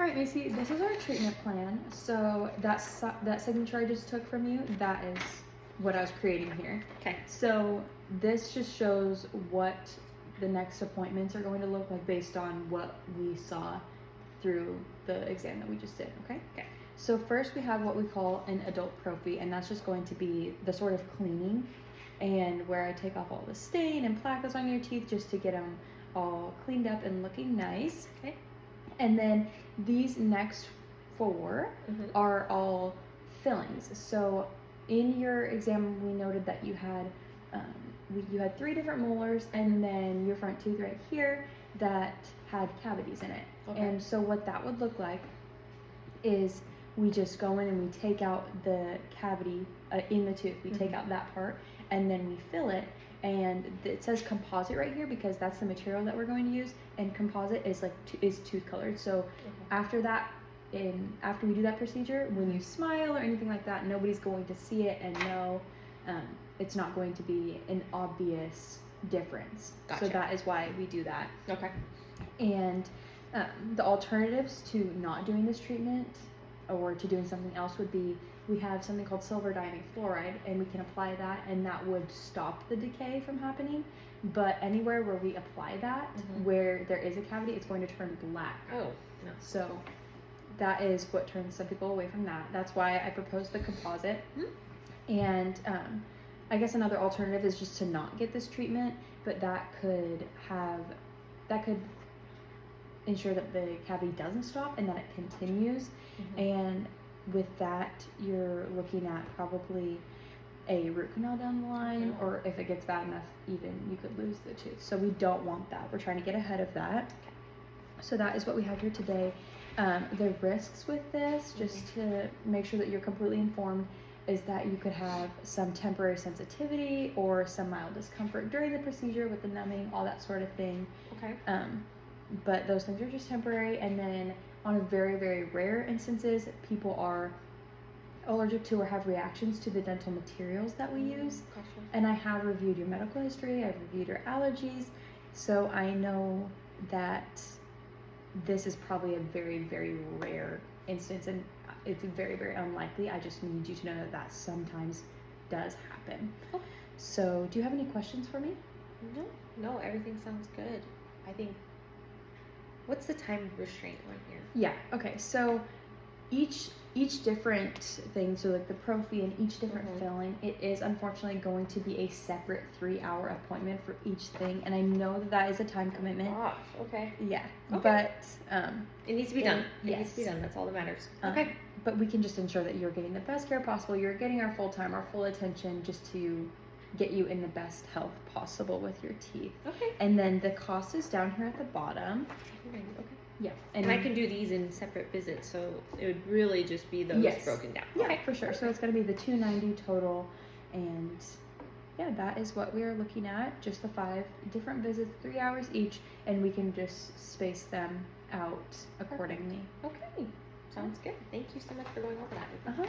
right, Macy, this is our treatment plan. So that signature I just took from you, that is what I was creating here. Okay. So this just shows what the next appointments are going to look like based on what we saw through the exam that we just did, okay? Okay. So first we have what we call an adult prophy, and that's just going to be the sort of cleaning and where I take off all the stain and plaque that's on your teeth just to get them all cleaned up and looking nice. Okay. And then these next 4 are all fillings. So in your exam, we noted that you had you had 3 different molars, and then your front tooth right here that had cavities in it. Okay. And so what that would look like is we just go in and we take out the cavity in the tooth. We take out that part, and then we fill it. And it says composite right here because that's the material that we're going to use, and composite is like is tooth colored. So after that, after we do that procedure, when you smile or anything like that, nobody's going to see it and know. It's not going to be an obvious difference. Gotcha. So that is why we do that. Okay. And the alternatives to not doing this treatment or to doing something else would be, we have something called silver diamine fluoride, and we can apply that, and that would stop the decay from happening. But anywhere where we apply that, where there is a cavity, it's going to turn black. Oh, no. So that is what turns some people away from that. That's why I proposed the composite. And I guess another alternative is just to not get this treatment, but that could ensure that the cavity doesn't stop and that it continues. And with that, you're looking at probably a root canal down the line, or if it gets bad enough, even you could lose the tooth. So we don't want that. We're trying to get ahead of that. So that is what we have here today. The risks with this, just to make sure that you're completely informed, is that you could have some temporary sensitivity or some mild discomfort during the procedure with the numbing, all that sort of thing. Okay. But those things are just temporary. And then on a very, very rare instances, people are allergic to or have reactions to the dental materials that we use. Gotcha. And I have reviewed your medical history, I've reviewed your allergies, so I know that this is probably a very, very rare instance, and it's very, very unlikely. I just need you to know that that sometimes does happen. Okay. So do you have any questions for me? No, everything sounds good. I think, what's the time restraint on here? Yeah, okay, so each different thing, so like the prophy and each different filling, it is unfortunately going to be a separate 3-hour appointment for each thing, and I know that that is a time commitment. Gosh, okay. Yeah, Okay. but it needs to be done. It Yes. needs to be done. That's all that matters. Okay. But we can just ensure that you're getting the best care possible. You're getting our full time, our full attention, just to get you in the best health possible with your teeth. Okay. And then the cost is down here at the bottom. Okay. Yeah. And I can do these in separate visits, so it would really just be those broken down. Yeah, Okay. for sure. So it's going to be the $290 total, and yeah, that is what we are looking at. Just the 5 different visits, 3 hours each, and we can just space them out accordingly. Okay. Sounds good. Thank you so much for going over that with me.